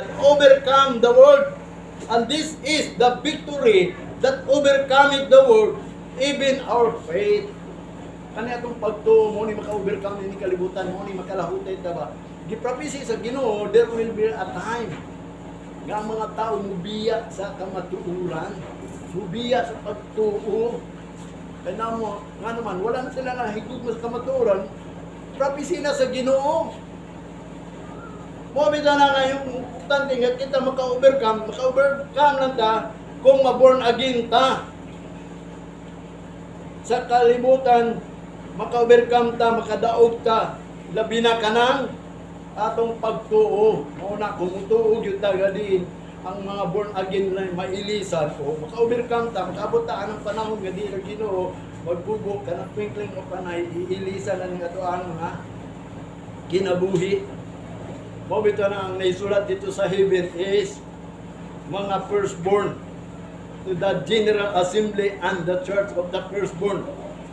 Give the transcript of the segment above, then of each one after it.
and overcome the world. And this is the victory that overcometh the world, even our faith. Kani atong pagtuo mo ni maka-overcome ni kalibutan mo ni makalahutay ta ba? Giprapisi sa Ginoo, there will be a time nga mga tao mubiya sa kamatuoran, mubiya sa pagtuo. Kaya mo, nga naman, wala na sila nahigug sa kamatuoran, prophecy na sa Ginoo. Mabita na nga yung importante nga kita maka-overcome lang ta kung ma-born again ta. Sa kalibutan, maka-overcome ta, makadaog ta, labi na kanang atong pagtuo. Mauna, kung utuog yung taga din, ang mga born again na mailisan o maka-overcome ta, makaabot ta anong panahon nga di na Ginoo, magbubok ka ng twinkling o panay, iilisan na nga ito ang mga kinabuhi. Mabito na ang naisulat dito sa heaven is mga firstborn to the general assembly and the church of the firstborn,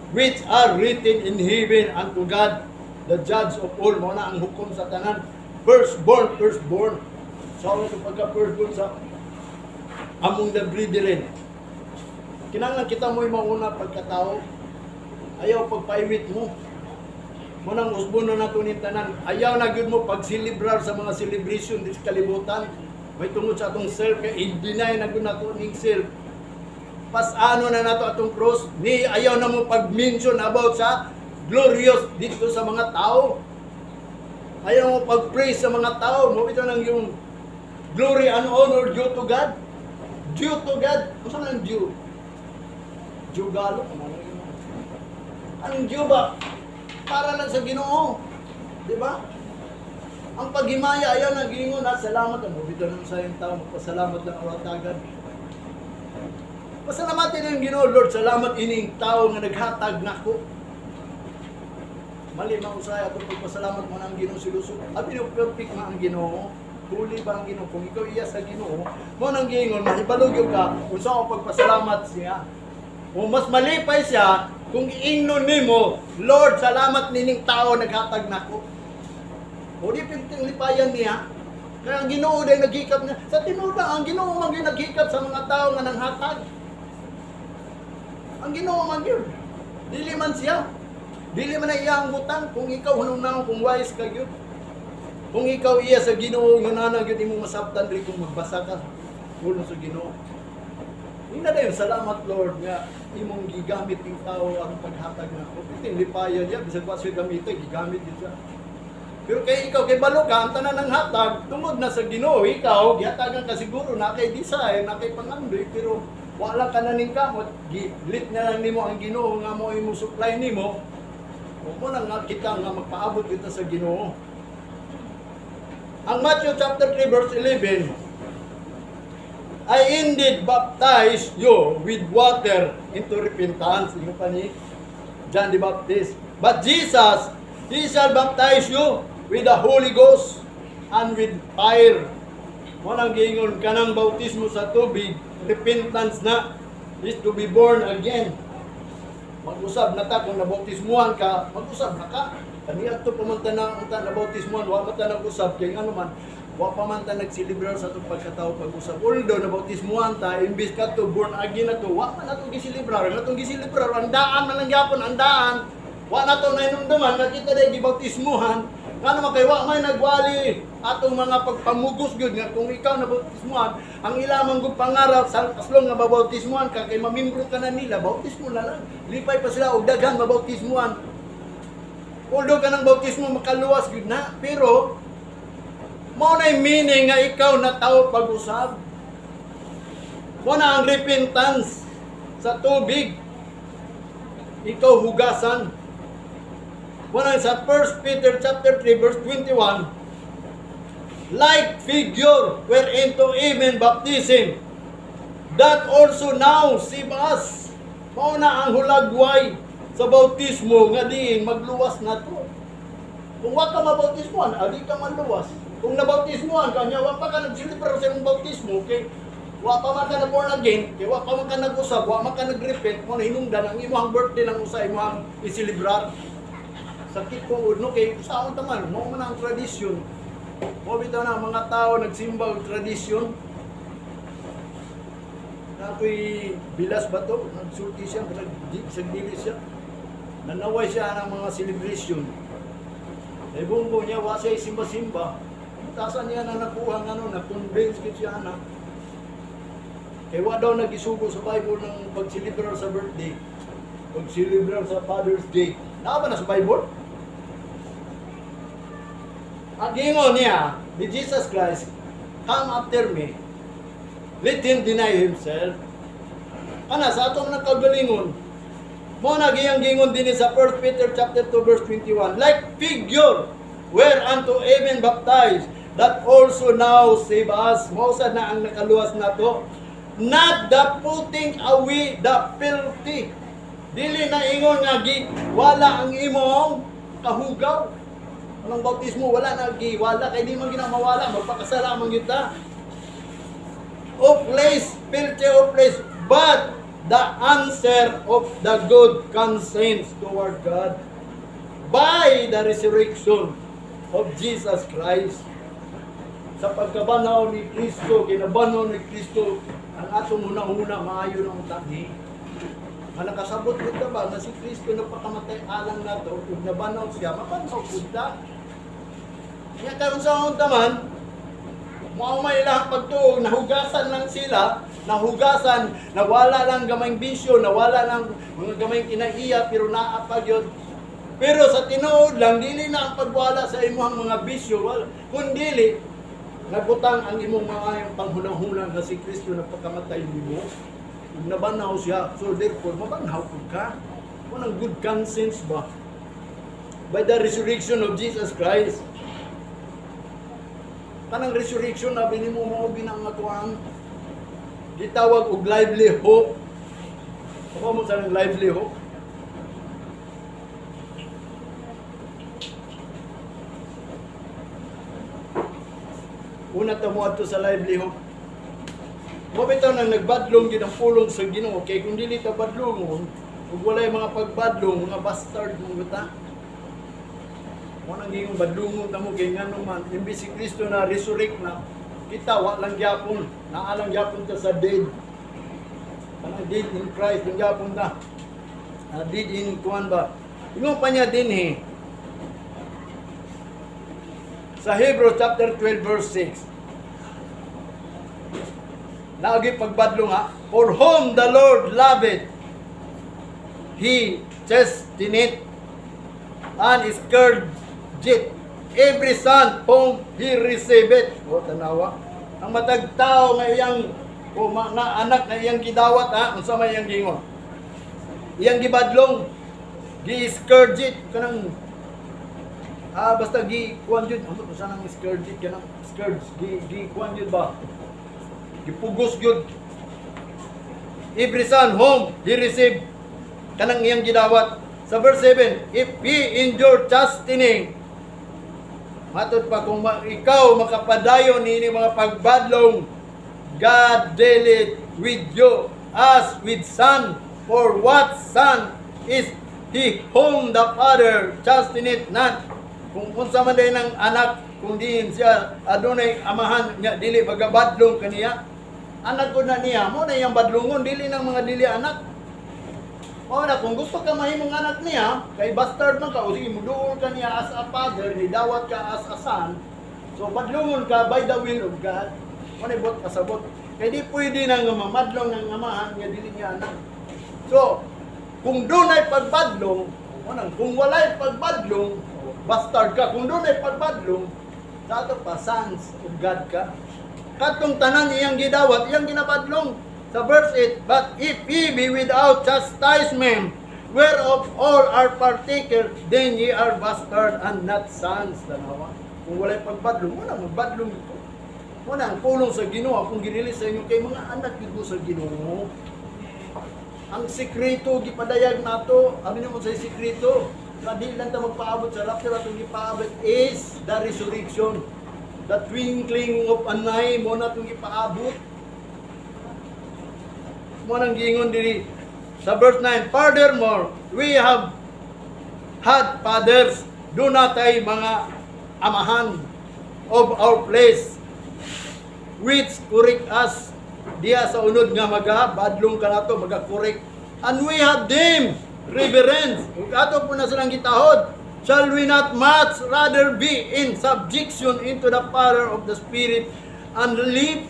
which are written in heaven unto God, the judge of all. Muna ang hukom sa tanan. Firstborn. So, ito pagka-firstborn sa among the brethren. Kinanglan kita mo yung mauna pagkatao. Ayaw pagpaiwit mo. Munang usbon na nato ni tanan. Ayaw na gyud mo pagsilibrar sa mga celebration dis kalibutan. May tungod sa atong self kay i-deny na gyud nato ning self. Pas-ano na nato atong cross. Ni ayaw na mo pag-mention about sa glorious dito sa mga tao. Ayaw mo pag-praise sa mga tao. Mo ito nang yung glory and honor due to God. Due to God. Kung saan ang due? Due galo. Ang due ba? Para lang sa Ginoo. Di ba? Ang paghimaya ayaw nagingon na salamat ang mubito ng sayang tao, magpasalamat lang awat agad. Pasalamatin ang Ginoo, Lord, salamat ining tao nga naghatag nako. Mali man usay ato pagpasalamat mo nang Ginoo silusok. Abi no perfect man ang Ginoo. Huli ba ang Ginoo kung ikaw iya sa Ginoo, mo nang gingon mahibalog ka unsa ang pagpasalamat siya. O mas malipay siya kung iingnon nimo, Lord, salamat nining tao naghatag nako. O di pinting lipayan niya. Kaya ang Ginoo day naghikap niya. Sa tinuod ang Ginoo man gyud naghikap sa mga tao nga nanghatag. Ang Ginoo man gyud. Dili man siya. Dili man na iya ang butang kung ikaw hunong kung wise ka gyud. Kung ikaw iya sa Ginoo nganana gyud imong masabtan diri kung magbasa ka. Ulo sa Ginoo. Hindi na salamat Lord nga imong gigamit ng tao ang paghatag na ko. Piting lipayan niya, bisag pa siya gamitin, gigamit din siya. Pero kay ikaw, kay balo ka, ang tanan ng hatag, tungod na sa Ginoo, ikaw, gihatagan ka siguro, na kay design, na kay pangandoy, pero wala ka na ning kamot, gilit na lang nimo ang Ginoo, nga mo imong supply nimo, o mo na nga kita nga magpaabot kita sa Ginoo. Ang Matthew chapter 3 verse 11, I indeed baptize you with water into repentance. Yung pa ni John the Baptist. But Jesus, He shall baptize you with the Holy Ghost and with fire. Manang giingon ka ng bautismo sa tubig, repentance na, is to be born again. Mag-usab na ta, kung nabautismuhan ka, mag-usab na ka. Kaniya ito pamanta na nabautismuhan, wala ta nag-usab, kaya ano man, wa pa man ta nagsilibrar sa itong pagkatao pag-usap. Although nabautismuhan ta, imbis ka to born again na to, wa pa na itong gisilibrar. Na itong gisilibrar, andaan man lang yapon, andaan. Wa na ito na inunduman, nakita na gibautismuhan. Nga naman kayo, wa may nagwali atong mga pagpamugos yun nga kung ikaw nabautismuhan, ang ilamang kong pangarap, as long nga mabautismuhan ka, kay mamimbro ka na nila, bautismo na lang. Lipay pa sila, o daghang mabautismuhan. Although ka ng bautismo, makaluwas yun na, pero mo na yung meaning nga ikaw na tao pag-usab. Mo na ang repentance sa tubig. Ikaw hugasan. Mo na sa 1 Peter chapter 3 verse 21. Like figure whereunto even baptism, that also now save us. Mo na ang hulagway sa bautismo nga diin magluwas na to. Kung wa ka mabautismoan, adi ka manluwas. Kung nabautismuhan ka niya, wa pa ka nagsilibrar sa imong bautismo, kay wa pa man ka na born again, kay wa pa man ka nag-usab, wa man ka nag-repent, mo na hinungdan ang imong birthday ng usa imong isilibrar. Sakit ko no kay saon taman, mo man ang tradisyon. O bitaw na mga tao nagsimba og tradisyon. Na ako'y bilas ba to? Nagsulti siya, sagdili siya. Nanaway siya ng mga celebration. Eh bumbo niya, wasay simba-simba. Tasan niya na nakuha ng na-convince kit siya na. Kaya wa daw nagisugo sa Bible ng pag-celebrar sa birthday. Pag-celebrar sa Father's Day. Naa ba na sa Bible? Ang gingon niya, ni Jesus Christ, come after me. Let him deny himself. Ana, sa atong nagkagalingon, mo nagiyang gingon din sa 1 Peter chapter 2 verse 21, like figure whereunto even baptized, that also now save us. Mausad na ang nakaluwas na to. Not the putting away the filthy. Dili na ingon nga wala ang imong kahugaw. Anong bautismo? Wala na wala kay di man ginamawala, magpakasala man kita. Of place, filthy of place, but the answer of the good conscience toward God by the resurrection of Jesus Christ. Sa pagkabanaw ni Kristo, kinabanaw ni Kristo, ang atong unang-una maayo ng tangi. Ang nakasabot ko ba na si Kristo napakamatay alang na to, kung nabanaw siya, mapanaw punta. Kaya karon sa unta man, mao may ilang pagtuog, nahugasan lang sila, nahugasan, nawala lang gamayng bisyo, nawala lang mga gamayng kinaiya, pero naapag yun. Pero sa tinuod lang, dili na ang pagwala sa imong mga bisyo, kundi nagutang ang imong mga panghunang-hunang na si Kristo na pagkamatay mo. Nabanaw siya, so therefore, mabanaw ka. Kung ang good conscience ba? By the resurrection of Jesus Christ. Kanang resurrection na binimo mo binangatuan, gitawag og lively hope. Ako mo sa lively hope. Una tamo ato sa lively hope. Mo bitaw nang nagbadlong gid ang pulong sa Ginoo, kay kung dili ta badlongon, ug walay mga pagbadlong, mga bastard mo ta. Mo nang giyong badlungon ta mo kay ngano man imbis si Kristo na resurrect na, kita wa lang gyapon, naalang gyapon ta sa dead. Kanang dead in Christ lang gyapon ta. Dead in kuan ba? Ingon pa niya din sa Hebrews chapter 12 verse 6. Naagi pagbadlong for whom the Lord loveth, He chasteneth and scourgeth every son whom He receiveth. O tanawa, ang matag tao nga iyang na anak na iyang gidawat unsa may iyang gingon? Iyang gibadlong, gi-scourgeth kanang basta kuan jud amo sa nang scourge kanang scourge kuan jud ba? Gipugos gyud every son whom he received kanang iyang gidawat. Sa verse 7, if he endure chastening, matod pa kung ikaw makapadayon ni mga pagbadlong, God dealeth with you as with son, for what son is he whom the father chasteneth not? Kung unsa man day ng anak, kung diin siya adunay amahan niya dili magabadlong kaniya, anak ko na niya mo na iyang badlongon, dili ng mga dili anak. O na kung gusto ka mahimong anak niya, kay bastard man ka, o sige muduol ka niya as a father, ni dawat ka as a son, so badlongon ka by the will of God. Manibot kasabot, kay di pwede nang mamadlong ng amahan niya dili niya anak. So kung dunay pagbadlong, kung walay pagbadlong, bastard ka. Kung doon ay pagbadlong, sa ato pa, sons of God ka. Katong tanan iyang gidawat, iyang ginabadlong. Sa verse 8, but if ye be without chastisement, whereof all are partaker, then ye are bastard and not sons. Tanawa. Kung walay pagbadlong, muna magbadlong ito. Muna ang pulong sa Ginoo, kung ginilis sa inyo kay mga anak ito sa Ginoo. Ang sikreto, gipadayag nato, amin mo sa sikreto, na di lang ta magpaabot sa rapture at yung ipaabot is the resurrection. The twinkling of an eye mo na itong ipaabot. Mo nang gingon diri sa verse 9, furthermore, we have had fathers, do not ay mga amahan. of our place, which correct us. Diya sa unod nga badlong ka nato, correct. And we have them reverence. Ug ato po na silang gitahod. Shall we not much rather be in subjection into the power of the Spirit and live?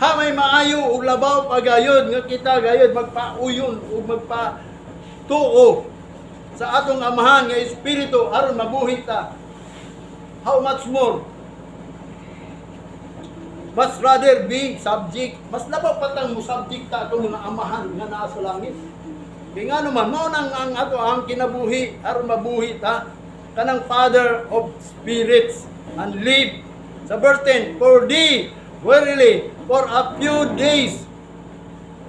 Ha may maayo ug labaw pagayod nga kita gayod magpauyon ug magpatuo sa atong amahan nga espiritu aron mabuhi ta. How much more? Mas rather be subject. Mas labaw patang mo subject ta itong mga amahan nga naa sa langit. Kaya nga naman, mao nang ang ato ang kinabuhi aron mabuhi ta kanang Father of spirits and live. Sa verse 10, for thee verily for a few days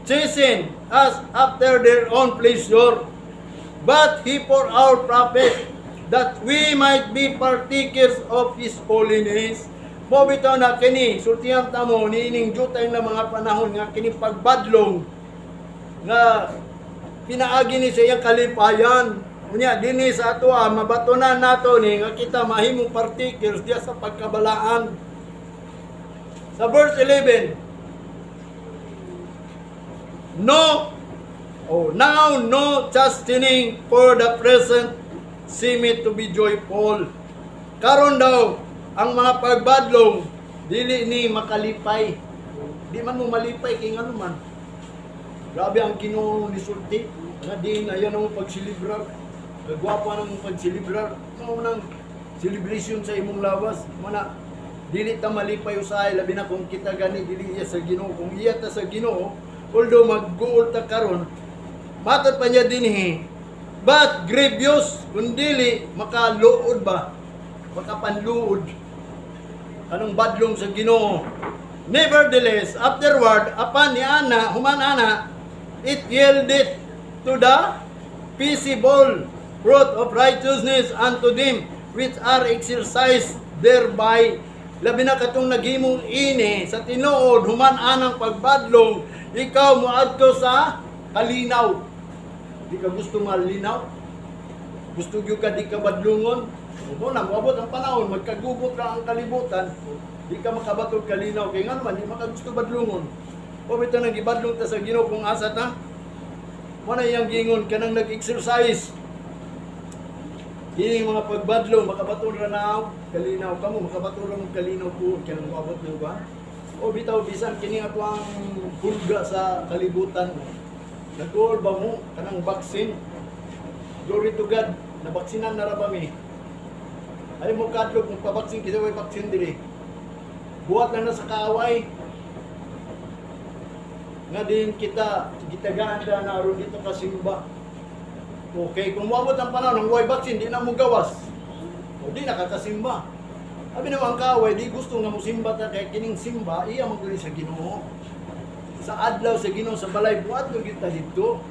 chasten us after their own pleasure, but he for our profit, that we might be partakers of his holiness. Mo bitaw na kini sultiyang tamo niining jutay na mga panahon nga kini pagbadlong nga pinaagi ni sa iyang kalipayan. Unya dinhi sa ato mabatunan nato ni nga kita mahimong partakers diya sa pagkabalaan. Sa verse 11, now no chastening for the present seemeth to be joyful. Karon daw ang mga pagbadlong dili ni makalipay. Di man mo malipay kay ngano man. Grabe ang Ginoo ni sulti nga din ayan ang pagsilibrar. Kagwapa nang pagsilibrar. Mao nang celebration sa imong lawas. Mana dili ta malipay usahay labi na kung kita gani dili iya sa Ginoo. Kung iya ta sa Ginoo, although magguol ta karon, matod pa niya dinhi. But grievous kun dili makaluod ba? Makapanluod. Anong badlong sa Ginoo. Nevertheless, afterward, upon ni Ana, human Ana, it yielded to the peaceable fruit of righteousness unto them which are exercised thereby. Labi na katong naghimong ini sa tinuod, human anang pagbadlong, ikaw moadto sa kalinaw. Di ka gusto malinaw? Gusto gyud ka di ka badlungon? Mo na moabot ang panahon, magkagugot ra ang kalibutan, di ka makabatog kalinaw kay nga naman di makagusto badlungon. O bitaw nang gibadlong ta sa Ginoo kung asa ta. Mo na iyang gingon kanang nag-exercise. Kini mga pagbadlong makabatog ra na kalinaw kamo, makabatog ra mo kalinaw po kanang moabot mo ba? O bitaw bisan kini ato ang hulga sa kalibutan. Nag-all ba mo kanang vaccine? Glory to God, nabaksinan na ra ba mi? Ay mo kadlog kung pabaksin kita way baksin diri. Buhat na sa kaaway. Nga din kita ganda na aron dito kasimba. Okay, kung moabot ang panahon ng way baksin di na mo gawas. O di nakakasimba. Abi na ang kaaway di gusto nga mo simba ta kay kining simba iya magdiri sa Ginoo. Sa adlaw sa Ginoo sa balay buhat ko kita dito.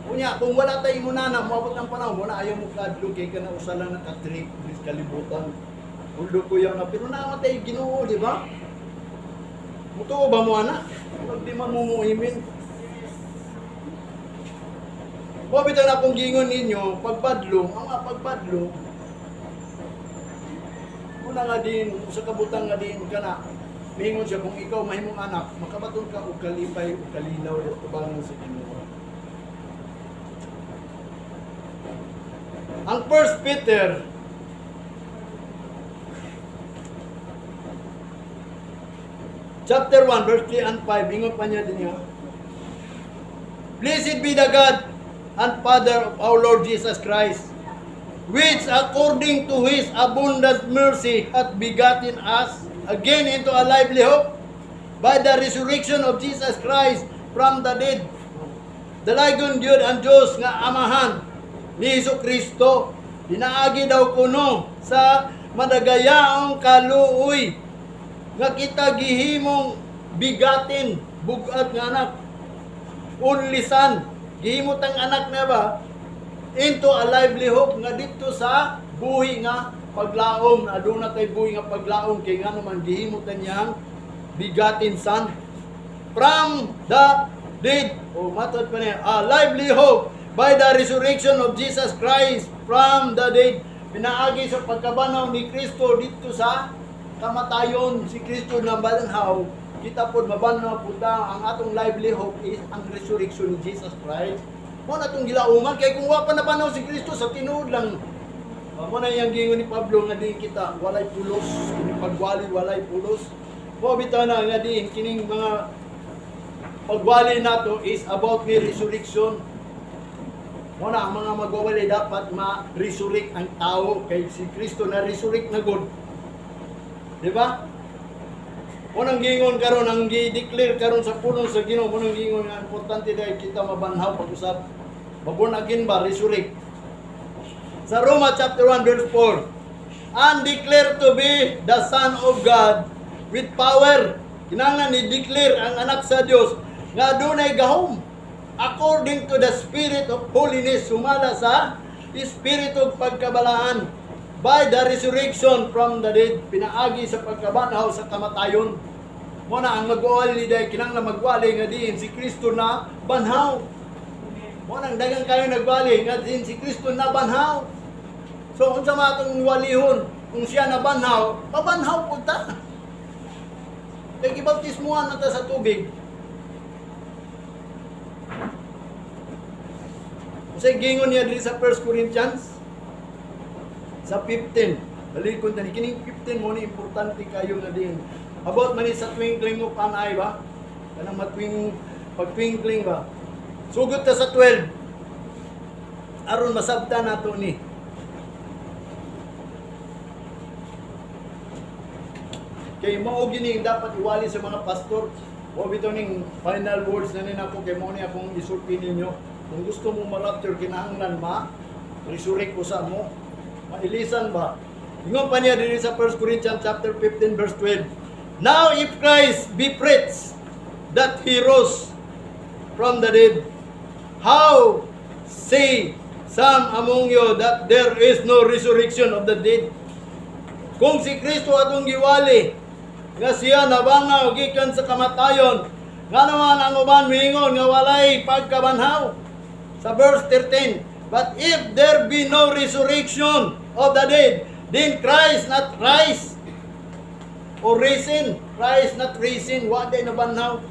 Unya, kung wala tayo muna na, moabot ng panahon, muna ayaw mo kadlo, kay ka na usalang nakatrip, kalibutan. Ulo ko yan na, pero namatay Ginoo, di ba? Mutuo ba mo, anak? Pag di man mo muhimin. Mabitan na kung gingon ninyo, pagbadlong, ang mga pagbadlong, muna nga din, sa kabutang nga din ka na, mingon siya, kung ikaw mahimong anak, makabaton ka, o kalipay, o kalinaw, o kabangan sa Ginoo. Ang 1 Peter chapter 1 verse 3 and 5 ingon pa niya din niya. Blessed be the God and Father of our Lord Jesus Christ, which according to his abundant mercy hath begotten us again into a lively hope by the resurrection of Jesus Christ from the dead. Dalagon Diod ang Diyos nga amahan ni Jesu-Kristo, dinaagi daw kuno sa madagayaong kaluoy nga kita gihimong bigatin, bugat nga anak, only son, gihimot ang anak na ba, into a lively hope nga dito sa buhi nga paglaom, aduna tay buhi nga paglaom, kay nga naman gihimutan niyang bigatin son, from the dead, o matod pa niya, a lively hope, by the resurrection of Jesus Christ from the dead, pinaagi sa pagkabanaw ni Kristo dito sa kamatayon. Si Kristo na banhaw, kita po mabanaw po ang atong lively hope is ang resurrection ni Jesus Christ. Mo na itong gilauman, kaya kung wapa na banaw si Kristo sa tinuod lang, mo na yung gingon ni Pablo nga din kita, walay pulos, kining pagwali, walay pulos. Mo bitaw na nga din, kining mga pagwali nato is about the resurrection. Mo na ang mga magwawali dapat ma-resurrect ang tao kay si Kristo na resurrect na good. Di ba? Mo nang gingon karon ang gi-declare karon sa pulong sa Ginoo, mo nang gingon nga importante dahil kita mabanhaw pag-usap. Born again ba, resurrect. Sa Roma chapter 1 verse 4, and declare to be the Son of God with power. Kinahanglan ni declare ang anak sa Dios nga dunay gahom according to the spirit of holiness, sumala sa espiritu pagkabalaan by the resurrection from the dead, pinaagi sa pagkabanhaw sa kamatayon. Mo na ang magwali dahil kinahanglan magwali nga diin si Kristo na banhaw. Mo nang dagang kayo nagwali nga diin si Kristo na banhaw. So unsa man atong walihon kung siya na banhaw, mabanhaw pud ta. Kay gibaptismuhan na ta sa tubig. Kasi gingon niya dito sa 1 Corinthians sa 15. Balikon tani kining 15 mo ni importante kayo na din. About man sa twinkling of an eye ba? Kanang pag-twinkling ba? Sugod ta sa 12. Aron masabtan nato ni. Kay mao gini dapat iwali sa mga pastor. Wa bitaw ning final words na ni nako kay mao ni akong isulti ninyo. Kung gusto mo ma-rapture, kinahanglan resurrect ko sa mo. Mailisan ba? Ingon pa niya din sa 1 Corinthians chapter 15 verse 12. Now if Christ be preached that He rose from the dead, how say some among you that there is no resurrection of the dead? Kung si Kristo atong giwali, nga siya nabangaw gikan sa kamatayon, nga naman ang uban miingon nga walay pagkabanhaw. Sa verse 13, but if there be no resurrection of the dead, then Christ not rise or risen. Christ not risen, wa day nabanhaw.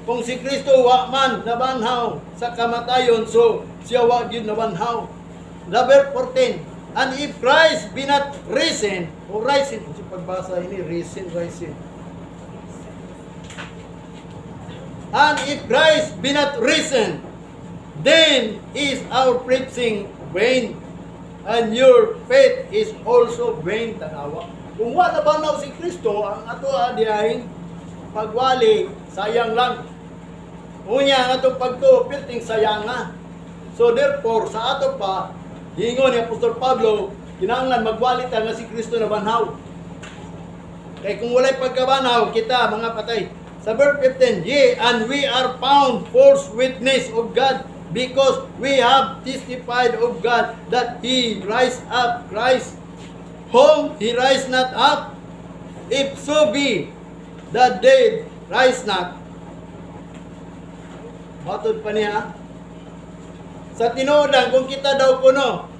Kung si Kristo wa man nabanhaw sa kamatayon, so siya wa gyud nabanhaw. Verse 14, and if Christ be not risen, o risen, kasi pagbasa ini, risen. And if Christ be not risen, then is our preaching vain, and your faith is also vain. Tanawa. Kung wala banaw si Kristo, ang ato adiyahin pagwali, sayang lang. Unya ang atong pagtuopilting sayang nga. So therefore, sa ato pa, hingon ni Apostol Pablo, kinahanglan magwali ta nga si Kristo na banhaw. Kaya kung walay pagkabanaw, kita mga patay. Sa verse 15, yea, and we are found false witness of God, because we have testified of God that He raised up Christ, whom He raised not up, if so be the dead rise not. Matod pa niya. Sa tinuodan, kung kita daw kuno,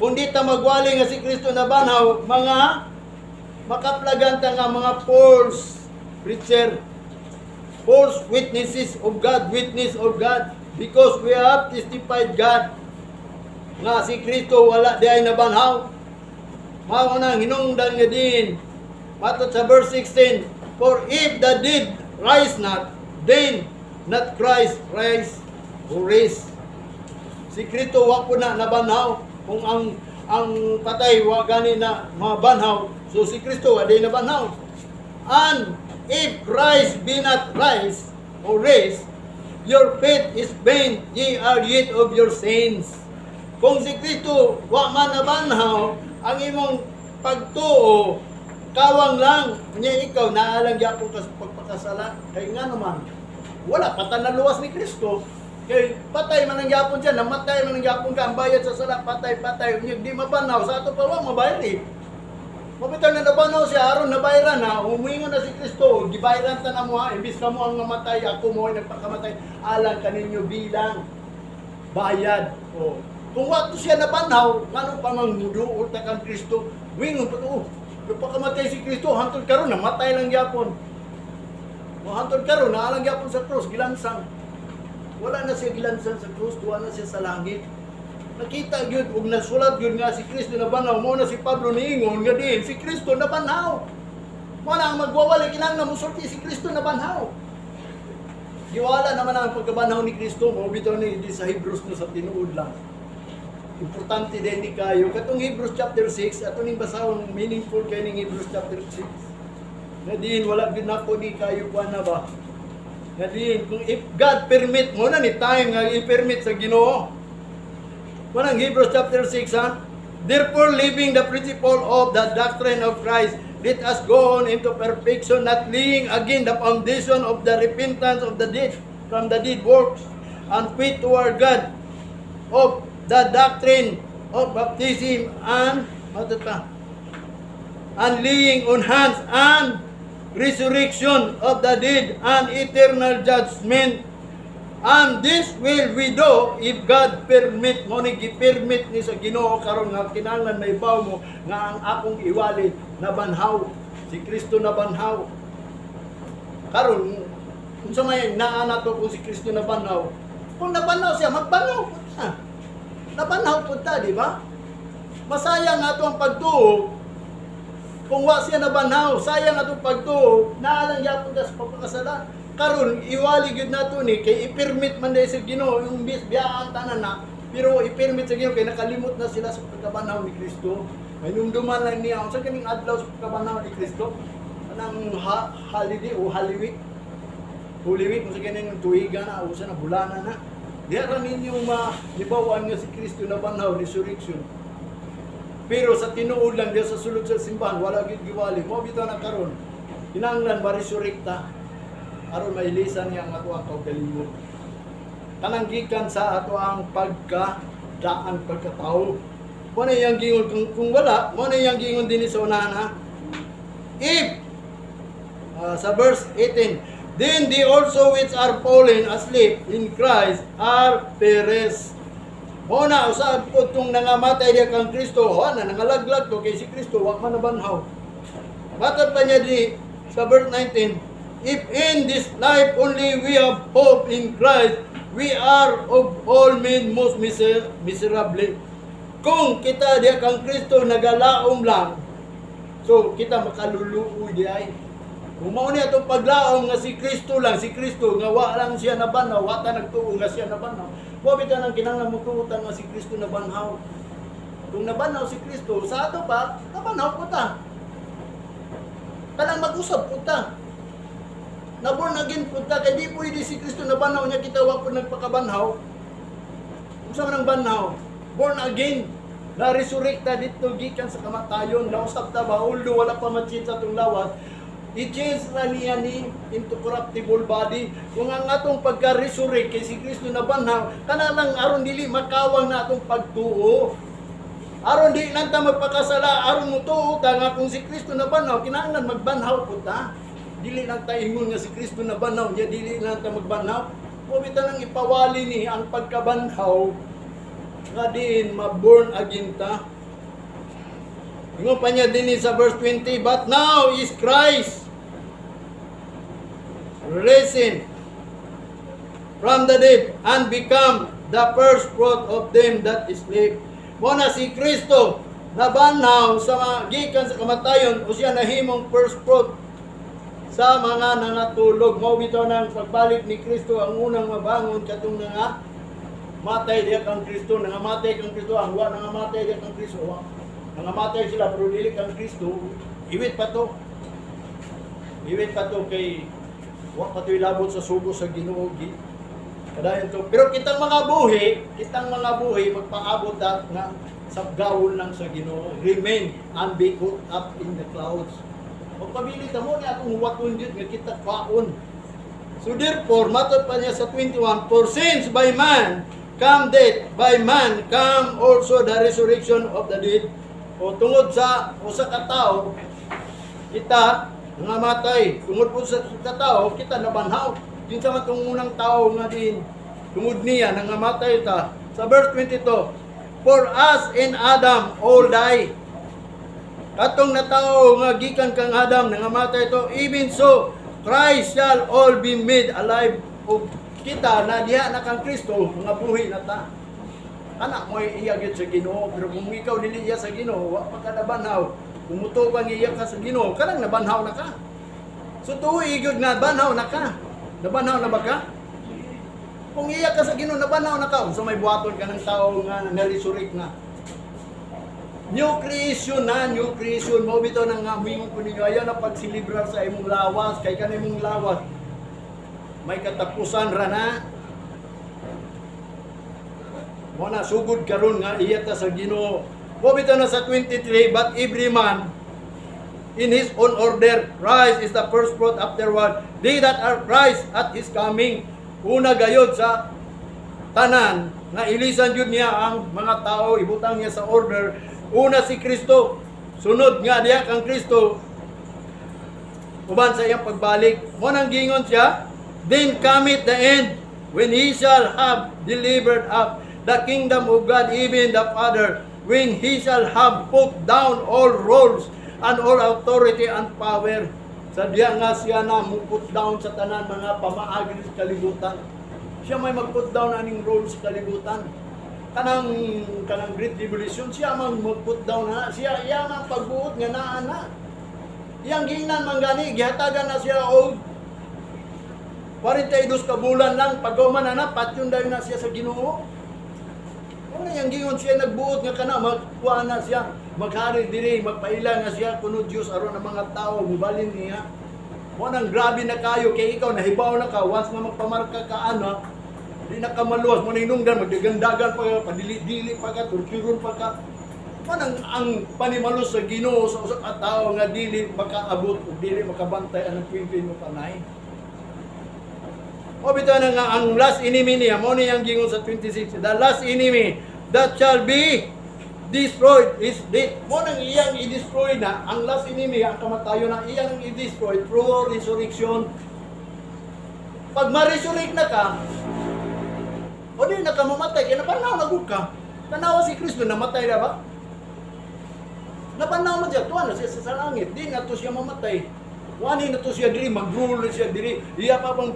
kung di ta magwali nga si Kristo na banhaw, mga makaplagan ta nga mga false preacher, false witnesses of God, witness of God, because we have testified God nga si Kristo wala di ay nabanhaw. Mao nang hinungdan nga din matod sa verse 16, for if the dead rise not, then not Christ rise or raise. Si Kristo wa po na nabanhaw. Kung ang patay wa gani na mabanhaw, so si Kristo wa di nabanhaw. And if Christ be not rise or raise, your faith is vain, ye are yet of your sins. Kung si Kristo wa man nabanhaw, ang imong pagtuo kawang lang. Nya ikaw naalang gyapon ka sa pagpakasala. Kay nga naman wala patanaluwas ni Kristo. Kay patay man ang gyapon siya, namatay man ang gyapon ka, ang bayad sa sala patay. Nya di mabanhaw sa ato pa wa mabayad. Mabitaw na nabanaw siya, aron nabayran na, humingon na si Kristo, gibayran ta na mo ha, imbis ka mo ang namatay, ako mo ay nagpakamatay, alang kaninyo bilang bayad. O, Kung wato siya nabanhaw, ngano pa mang muduol ta kang Kristo, wingon pa to. Pagkamatay si Kristo, hantod karon namatay lang gyapon. Hantod karon naalang gyapon sa krus, gilansang. Wala na siya gilansang sa krus, tuwa na siya sa langit. Nakita gyud ug nasulat gyud nga si Kristo nabanhaw, mo na si Pablo niingon nga diin si Kristo nabanhaw. Mo na ang magwawali kinahanglan musulti si Kristo nabanhaw. Giwala naman ang pagkabanhaw ni Kristo, mo bitaw ni sa Hebrews no sa tinuod lang. Importante din ni kayo. Katong Hebrews chapter 6, ato ning basahon meaningful kay ning Hebrews chapter 6. Nga diin, wala gid nako ni kayo kuan na ba? Nga diin, kung if God permit mo na ni time nga i-permit sa Ginoo. Kunang Hebrews chapter 6 ha? Therefore, leaving the principle of the doctrine of Christ, let us go on into perfection, not laying again the foundation of the repentance of the dead from the dead works, and faith toward God, of the doctrine of baptism and laying on hands and resurrection of the dead and eternal judgment. And this will we do if God permit mo ni gi-permit ni sa Ginoo karon nga kinahanglan may baw mo nga ang akong iwali na banhaw si Kristo na banhaw. Karon unsa may naa nato kung si Kristo na banhaw? Kung nabanhaw siya, magbanhaw po ta. Nabanhaw po ta, di ba? Masayang ato ang pagtuo. Kung wa siya nabanhaw, sayang ato pagtuo, naalang yapon ta sa pagpakasalan. Karon iwali gyud nato ni kay i-permit man dai sa Ginoo yung biyaan tanan na, pero i-permit sa Ginoo kay nakalimot na sila sa pagkabanhaw ni Kristo. May numduman lang niya unsa kaning adlaw sa pagkabanhaw ni Kristo? Anang holiday o Holy Week? Holy Week unsa kaning tuiga na o sa bulana na. Diya ra ninyong malibawan nga si Kristo na banhaw resurrection. Pero sa tinuod lang diya sa sulod sa simbahan wala gyud giwali. Mo bitaw na karon. Kinahanglan ma-resurrecta aron mailisan niya ang ato ang kaugalingon. Kanang gikan sa ato ang pagkadaan pagkatao. Mo na yang gingon kung wala, mo na yang gingon dinhi sa unahan ha. If sa verse 18, then they also which are fallen asleep in Christ are perished. Mo na usab pud tong nangamatay diha kang Kristo, ho na nangalaglag to kay si Kristo wa man nabanhaw. Matod pa niya di sa verse 19, if in this life only we have hope in Christ, we are of all men most miserable. Kung kita diha kang Kristo nagalaom lang, so kita makaluluoy di ay. Kung mao ni atong paglaom nga si Kristo lang, si Kristo nga wa lang siya nabanhaw, wa ta nagtuo nga siya nabanhaw. Wa bitaw nang kinahanglan mo tuutan nga si Kristo nabanhaw. Kung nabanhaw si Kristo, sa ato pa nabanhaw po ta. Kanang mag-usab po ta. Na born again po ta, kaya di pwede si Kristo nabanhaw niya kita wa po nagpakabanhaw. Unsa man ang banhaw? Born again. Na-resurrecta dito gikan sa kamatayon, nausap ta ba although wala pa man-change sa atong lawas, i-change na niya ni into corruptible body. Kung ang atong pagka-resurrect kay si Kristo na banhaw, kana lang aron dili makawang na atong pagtuo. Aron di lang ta magpakasala, aron mo tuo ta nga kung si Kristo na banhaw, kinahanglan magbanhaw pud ta. Dili lang ta ingon nga si Kristo na banhaw, niya dili lang ta magbanhaw. Mo bitaw nang ipawali ni ang pagkabanhaw nga din ma-born again ta. Ingon pa niya din sa verse 20, but now is Christ risen from the dead and become the first fruit of them that sleep. Muna si Kristo nabanhaw sa gikan sa kamatayon o siya nahimong first fruit sa mga nangatulog. Mao bitaw nang pagbalik ni Kristo ang unang mabangon katong nga matay diha kang Kristo, nangamatay kang Kristo, ang wa nangamatay diha kang Kristo. Nangamatay sila pero dili kang Kristo, iwit pa to. Iwit pa to kay wa pa to ilabot sa sugo sa Ginoo. Kadayon to. Pero kitang mga buhi magpaabot nga sa gawon lang sa Ginoo. Remain and be caught up in the clouds. Magpabili ta mo ni atong waton jud nga kita paon. So therefore, matod pa niya sa 21, for since by man come death, by man come also the resurrection of the dead. O tungod sa usa ka tawo, kita nangamatay. Tungod po sa tawo, kita nabanhaw. Din sa matong unang tao nga din, tungod niya nangamatay ta. Sa verse 22, For us in Adam all die. Katong natao nga gikan kang Adam nangamatay ito, even so Christ shall all be made alive. O kita na diha na kang Kristo mga buhi na ta. Anak mo iyagid sa Ginoo, pero kung ikaw dili iya sa Ginoo, wa pa ka nabanhaw. Kung muto bang iya ka sa Ginoo, kanang nabanhaw na ka. So tuwi igod nga banhaw na ka. Nabanhaw na ba ka? Kung iya ka sa Ginoo, nabanhaw na ka. So may buhaton ka ng tao nga nalisurik na. New creation na, new creation. Mo bitaw nang ngamingon ko ninyo, ayaw na pagsilibrar sa imong lawas, kay kanimong lawas. May katapusan ra na. Mo na sugod karon nga iya ta sa Ginoo. Mo bitaw na sa 23, but every man in his own order, Christ is the first fruit afterward. They that are Christ at His coming. Una gayod sa tanan, nga ilisan yun niya ang mga tao, ibutang niya sa order. Una si Kristo, sunod nga diya kang Kristo, uban sa iyang pagbalik. Mo nang gingon siya, then cometh the end, when He shall have delivered up the kingdom of God, even the Father, when He shall have put down all rules and all authority and power. Sa diya nga siya na put down sa tanan mga pamaagi sa kalibutan. Siya may mag-put down aning rules sa kalibutan. Kanang Great Revolution, siya mang mag-put down na. Siya mang pagbuot nga naa na. Iyang giingnan man gani, gihatagan na siya og 42 ka bulan lang, pagkauman na, patyon dayon na siya sa Ginoo. Ano yung gingon siya nagbuot nga kana, magkuha na siya, maghari diri, magpaila nga siya, kuno Diyos, aron ang mga tao, mubalin niya. Wanang grabe na kayo, kay ikaw, nahibaw na ka, once nga magpamarka ka, ano, di na ka maluwas, mo ninunggan, magdagandagan pa ka, padili-dili pa ka, turkiron pa ka. Wanang ang panimalos sa Ginoo sa usa ka tao nga dili makaabot o dili makabantay ang kwintin mo panay. O bitaw na nga ang last enemy niya, mo niyang gingon sa 26, the last enemy that shall be destroyed is death. Mo nang iyang i-destroy na, ang last enemy, ang kamatayon na iyang i-destroy through resurrection. Pag ma-resurrect na ka, o di na ka mamatay, kaya napanaw na ka. Tanawa si Kristo, namatay na ba? Napanaw mo siya, tuwa na siya sa langit, di na to siya mamatay. Wani na to siya diri, mag-rule siya diri, iya pa pang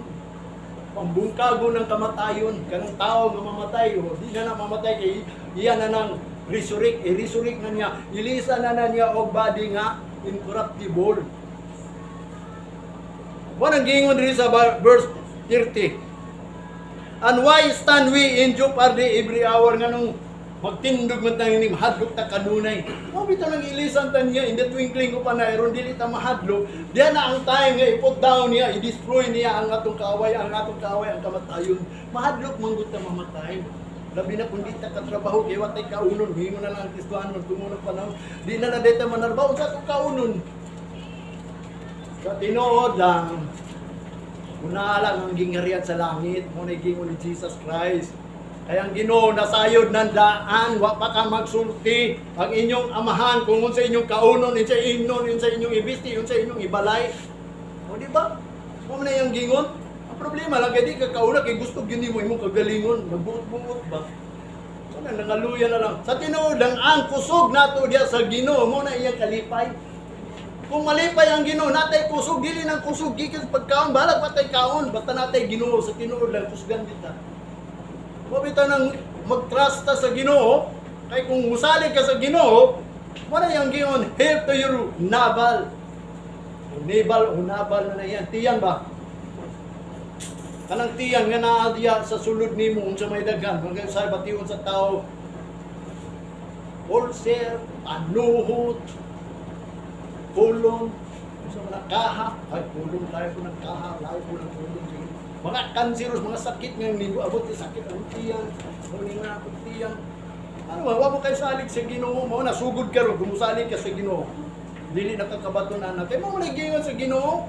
pambungkago ng kamatayon, kanang tao nga mamatay, o di na mamatay, kay iya na nang resurrect, i-resurrect na niya, ilisa na niya og body nga incorruptible. Wanang gingon diri sa verse 30. And why stand we in jeopardy every hour nga nung magtindog man tayo ni mahadlok ta kanunay. Mo bitaw nang ilisan ta niya in the twinkling of an eye, ron dili ta mahadlok. Diyan na ang time nga i-put down niya, i-destroy niya ang atong kaaway, ang kamatayon. Mahadlok man gud ta mamatay. Labi na kung di ta katrabaho, kaya watay kaunon, hingo na lang ang Kristohanon, tumunong panahon. Di na deta manarbaho sa atong kaunon. Sa tinuod lang, una lang ang gingharian sa langit, mo na gingon ni Jesus Christ. Kaya ang Ginoo nasayod ng daan, wa pa ka magsulti ang inyong amahan kung sa inyong kaunon, sa inyong ibisti, sa inyong ibalay. O di ba? Mo na yung gingon. Ang problema lang, kaya di ka kauna, kaya gusto gini mo imong kagalingon, nagbuot-buot ba? So na, nangaluya na lang. Sa tinuod lang, ang kusog nato diya sa Ginoo, mo na iyang kalipay. Kung malipay ang Ginoo, natay kusog, dili ng kusog, gikas pagkaon, balag patay kaon, basta natay Ginoo, sa tinuod lang, kusgan kita. Mabita nang mag-trust sa Ginoo, kay kung musalig ka sa Ginoo, wala yung gingon, hail to your navel. Navel na yan. Tiyan ba? Kanang tiyan nga naadya sa sulod nimo unsa may daghan, kung sa bation sa tao, ulcer, panuhot, kulon, sa mga kaha, ay kulon tayo po ng kaha, layo po ng kulon. Mga kanseros, mga sakit nga nigo abot sa sakit ang tiyan, muning na ang tiyan. Ano ba, wa mo kay salig sa Ginoo, mo na sugod ka ro, gumusalig ka sa Ginoo. Dili nakakabaton na natin. Mo man gingon sa Ginoo.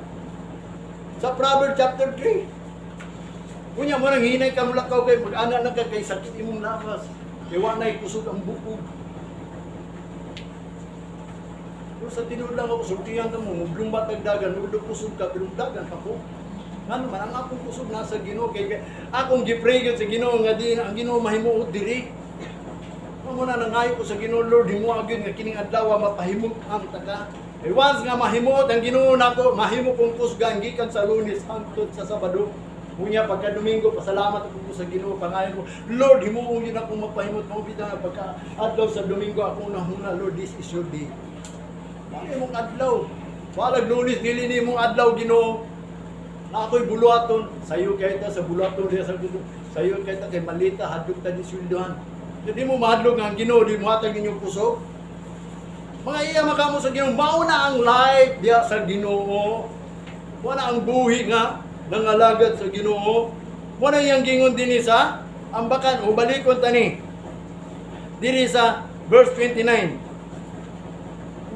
Sa Proverbs chapter 3. Kunya mo nang hinay ka mulakaw kay mag-ana na ka kay sakit imong lawas. Kay wa nay kusog ang bukog. Pero sa tinuod lang ako, sultihan ka mo, muglumbat nagdagan, nudog kusog ka, pero dagan pa ko. Ano man, ang akong kusog nasa Ginoo, kay akong gipray sa Ginoo, nga di ang Ginoo mahimuot diri. mo na nangayo ko sa Ginoo Lord, himo agyon nga kining adlaw mapahimot ang taka. E once nga mahimot ang Ginoo nako, mahimo kong kusgan gikan sa Lunes hangtod sa Sabado. Unya pagka Domingo pasalamat ako sa Ginoo, pangayon ko, Lord, himo gyud ako mapahimot mo bitaw pagka adlaw sa Domingo ako nahuna, Lord, this is your day. Ano mong adlaw? Walag Lunes dili nimo adlaw Ginoo. Na ako'y buluhaton, sayo kay ta sa buluhaton diya sa Ginoo. Sayo kay ta kay malita hadlok ta di sweldohan. Hindi mo mahadlok nga ang Ginoo, di mo hatag inyong puso. Mga iya makamo sa Ginoo, mauna ang life diya sa Ginoo. Wala ang buhi nga nangalagad sa Ginoo. Wala yang gingon dinhi sa ambakan o balikon tani. Diri sa verse 29.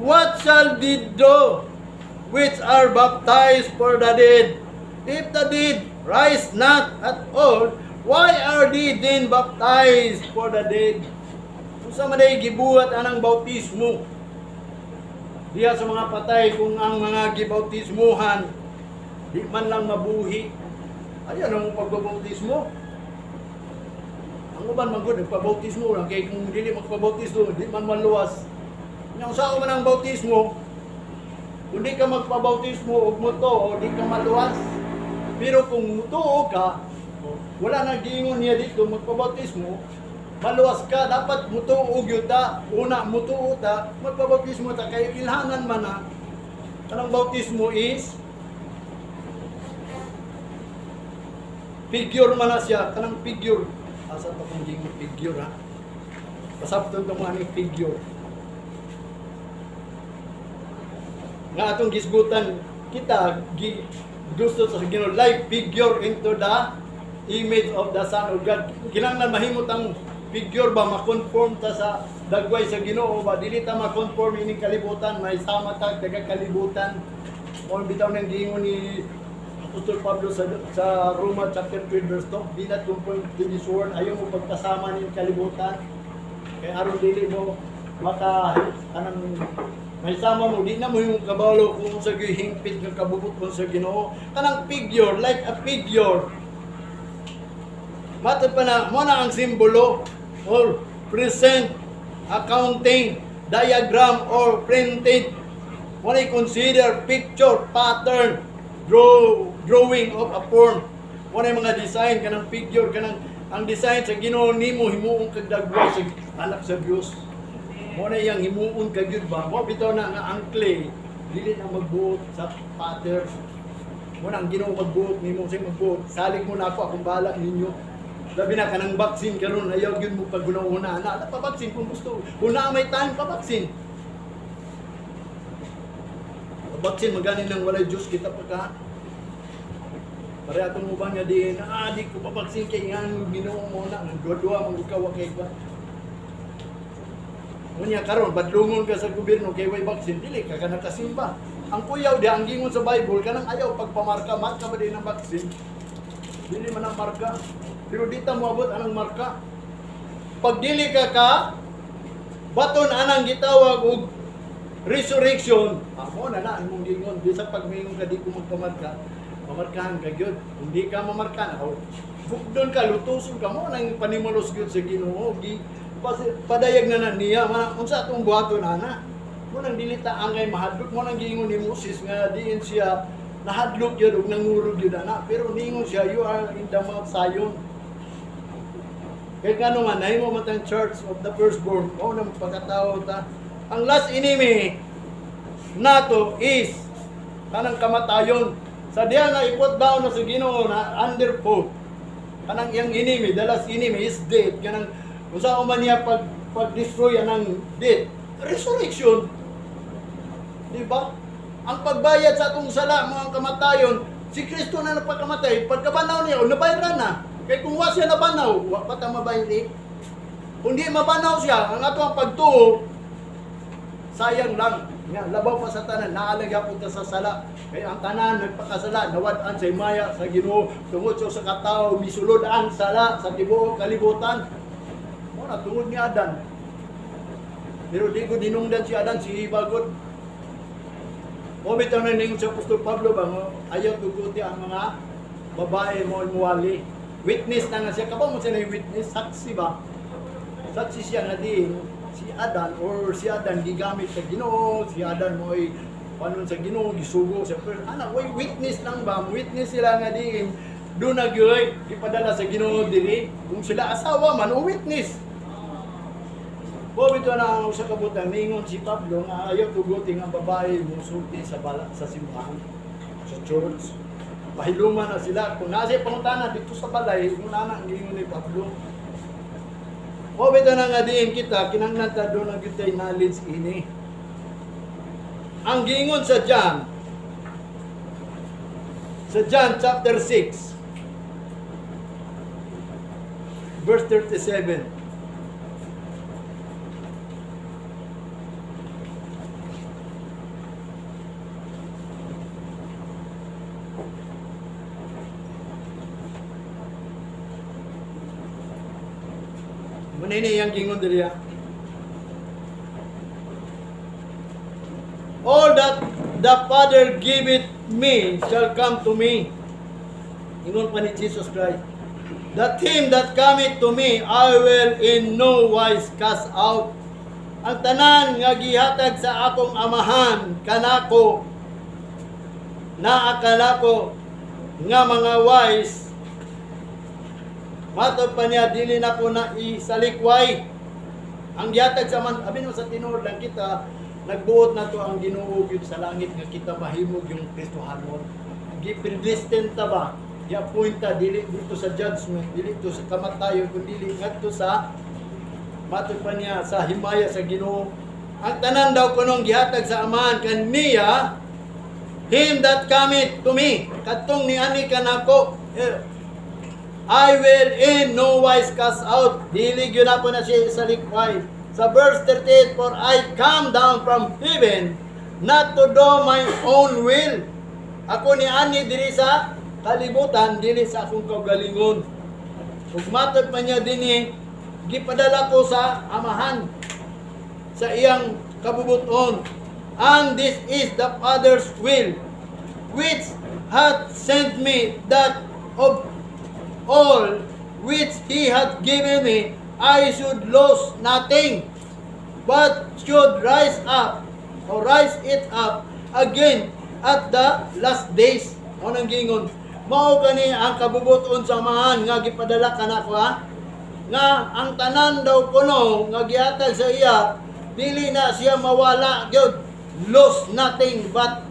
What shall deed do which are baptized for the dead? If the dead rise not at all, why are they then baptized for the dead? Kung sa maday gibuhat anang bautismo diya sa mga patay, kung ang mga gibautismuhan di man lang mabuhi, ayan ang pagbabautismo. Ang uban man gud nagpabautismo lang, kay kung dili magpabautismo di man maluwas. Yung sao man ang bautismo, kung di ka magpabautismo og muto o di ka maluwas. Pero kung mutuo ka, wala nang giingon niya dito magpabautismo, maluwas ka, dapat mutuo gyud ta. Una mutuo ta, magpabautismo ta kay ilhangan man na kanang bautismo is figure man na siya, kanang figure. Asa pa kung gingon figure ha? Pasabton to man ni figure. Nga atong gisgutan kita gusto sa Ginoo like figure into the image of the Son of God. Kinahanglan mahimot ang figure ba ma-conform ta sa dagway sa Ginoo ba dili ta ma-conform ining kalibutan, may sama ta daghang kalibutan. Mo bitaw nang giingon ni Apostol Pablo sa Roma chapter 12 verse 2, be not conformed to this world, ayaw mo pagkasama ning kalibutan. Kay aron dili mo maka anang may sama mo, di na mo yung kabalo kung sa hingpit ng kabubuton sa Ginoo. Kanang figure, like a figure. Matod pa na, mo na ang simbolo or present, accounting, diagram, or printed. Mo na consider picture, pattern, drawing of a form. Mo na mga design, kanang figure, kanang ang design sa Ginoo nimo himuong kagdagway sa anak sa Dios. Mo na yang himuon ka gyud ba? Mo bitaw na nga ang clay dili na magbuot sa pattern. Mo na ang Ginoo magbuot nimo say magbuot. Salig mo na ako akong bala ninyo. Labi na kanang vaccine karon ayaw gyud mo paguna-una na pa vaccine kung gusto. Una may time pa vaccine. Vaccine maganin nang walay Diyos kita pa ka. Pare atong uban nga di na di ko pa vaccine kay nga Ginoo mo na dua-dua mong ikaw kay ba. Unya karon badlungon ka sa gobyerno kay way vaccine dili ka kana kasimba. Ang kuyaw di ang gingon sa Bible kanang ayaw pagpamarka marka ba din ang vaccine. Dili man ang marka. Pero di ta moabot anang marka. Pag dili ka baton anang gitawag og resurrection. Amo na na imong gingon di sa pagmingon ka di ko magpamarka. Mamarkahan ka gyud. Hindi ka mamarka na. Bukdon ka lutuson ka mo nang panimulos gyud sa Ginoo padayag na niya man unsa atong buhaton ana mo nang dili ta angay mahadlok mo nang giingon ni Moses nga diin siya nahadlok gyud og nangurog gyud ana pero ningon siya you are in the Mount Zion kay kano nga nahimo man tang church of the firstborn mo nang pagkatawo ta ang last enemy nato is kanang kamatayon sa diha nga ipot down na sa Ginoo na under foot kanang yang enemy the last enemy is death kanang kung saan man niya pag-destroy ng death, resurrection. Di ba? Ang pagbayad sa atong sala, mga kamatayon, si Kristo na napakamatay, pagkabanaw niya, o nabayran na. Kaya kung wa siya nabanaw, wa pa ta mabayri. Kung di mabanaw siya, ang atong pagtuo, sayang lang. Nga, labaw pa sa tanan, naalagya po ta sa sala. Kaya ang tanan, nagpakasala, nawad-an sa imaya, sa Ginoo, tungod sa katao, misulod ang sala sa tibuok kalibutan. Na tungod ni Adan. Pero di ko dinungdan si Adan, si Ibagod. O bitaw na ningon sa Apostol Pablo ba, ayaw tuguti ang mga babae mo muwali. Witness na nga siya. Kapag mo siya na witness, saksi ba? saksi siya nga din si Adan gigamit sa Ginoo, si Adan mo ay panon sa Ginoo gisugo sa ana way witness lang ba, witness sila nga din do nagyoy ipadala sa Ginoo diri kung sila asawa man o witness. Bobito na ang usa ka butang ningon si Pablo nga ayaw tuguting ang babae musulti sa simbahan sa church. Pahiluman na sila. Kung nasa pangutana dito sa balay, kung nana ang gingon ni Pablo. O bito na nga diin kita, kinangnanta doon ang kita'y knowledge ini. Ang gingon sa John chapter 6, verse 37. Munini yang gingon diri. All that the Father giveth me shall come to me. Ingon pa ni Jesus Christ. That him that cometh to me, I will in no wise cast out. Ang tanan nga gihatag sa akong amahan, kanako, naakala ko nga mga wise, matod pa niya, dili na ko na isalikway. Ang gihatag sa man, abin mo sa tinuod lang kita, nagbuot na to ang Ginoo gyud sa langit nga kita mahimog yung Kristohanon. Gipredestined ta ba? Gi-appoint ta dili dito sa judgment, dili dito sa kamatayon, kundi dili ngadto sa matod pa niya sa himaya sa Ginoo. Ang tanan daw kunong gihatag sa amahan kaniya, him that cometh to me, kadtong niani kanako, I will in no wise cast out. Dili gyud na po na siya sa likway. Sa verse 38, for I come down from heaven, not to do my own will. Ako ni ani diri sa kalibutan, dili sa akong kaugalingon. Ug matod pa niya dinhi, gipadala ko sa amahan, sa iyang kabubuton. And this is the Father's will, which hath sent me, that of all which he hath given me, I should lose nothing, but should rise it up again at the last days. Anong gingon? Mao kani ang kabubuton sa amahan nga gipadala kanako ha? Nga ang tanan daw kuno nga gihatag sa iya, dili na siya mawala gyud, lose nothing, but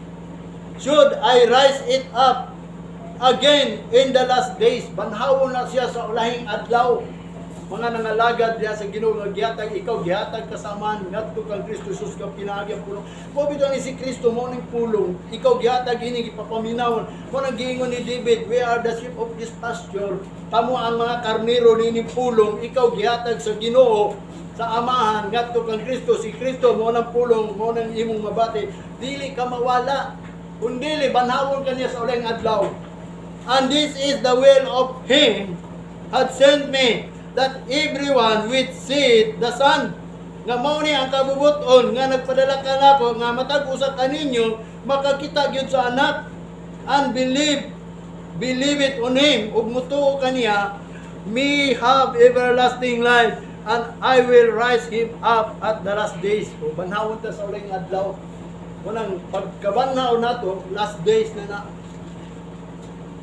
should I rise it up again in the last days. Banhawon na siya sa ulahing adlaw. Mga nangalagad diya sa Ginoo nga gihatag ikaw, gihatag kasamaan ngadto kang Kristo Jesus ka pinaagi ang pulong. Mo bitaw ni si Kristo mo ning pulong, ikaw gihatag ini gipapaminawon. Mo nang giingon ni David, we are the sheep of this pasture. Kamo ang mga karnero ni pulong, ikaw gihatag sa Ginoo sa amahan ngadto kang Kristo. Si Kristo mo nang pulong, mo nang imong mabati. Dili ka mawala. Kundi banhawon kaniya sa ulahing adlaw. And this is the will of him had sent me, that everyone which seeth the Son, nga mao ni ang kabubuton nga nagpadala kanako nga matag usa kaninyo makakita gyud sa anak, and believe it on him, ug mutuo kaniya, me have everlasting life, and I will rise him up at the last days. O banhawon ta sa uling adlaw. Kunang pagkabanhaw nato, last days na.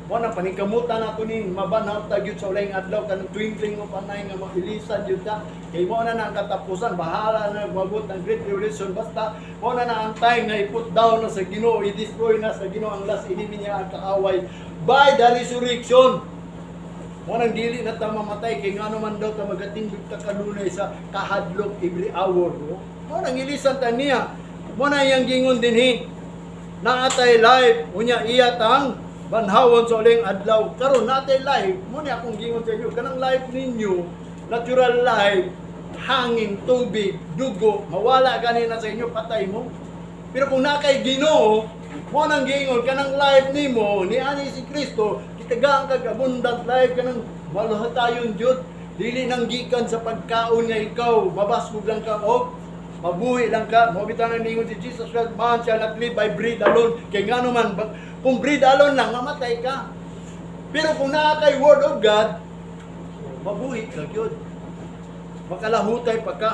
Wala paningkamutan nato ni mabanhaw ta gyud sa ulayng adlaw kanang twinkling mo panay nga mailisan gyud ta. Kay mo na ang katapusan, bahala na magbut ang great tribulation, basta mo na ang time nga i-put down na sa Ginoo, i-destroy na sa Ginoo ang last enemy niya ang kaaway by the resurrection. Mo nang dili na ta mamatay kay ngano man daw ta magatindog ta kanunay sa kahadlok every hour. Mo nang ilisan ta niya. Mo na yang gingon dinhi na atay life unya iya tang banhawon sa uling adlaw. Karon natay life, mo ni akong gingon sa inyo, kanang life ninyo, natural life, hangin, tubig, dugo, mawala ganina sa inyo, patay mo. Pero kung nakay Ginoo, mo nang gingon, kanang life nimo, ni ani si Kristo, kitagaan kag abundant life, kanang maluhatayon Diyos, dili nang gikan sa pagkaon nga ikaw, mabasbog lang ka, o mabuhi lang ka. Mo bitaw nang ningon si Jesus Christ, man shall not live by bread alone. Kay ngano man, kung bread alone lang, mamatay ka. Pero kung nakakay word of God, mabuhi ka yun. makalahutay pa ka.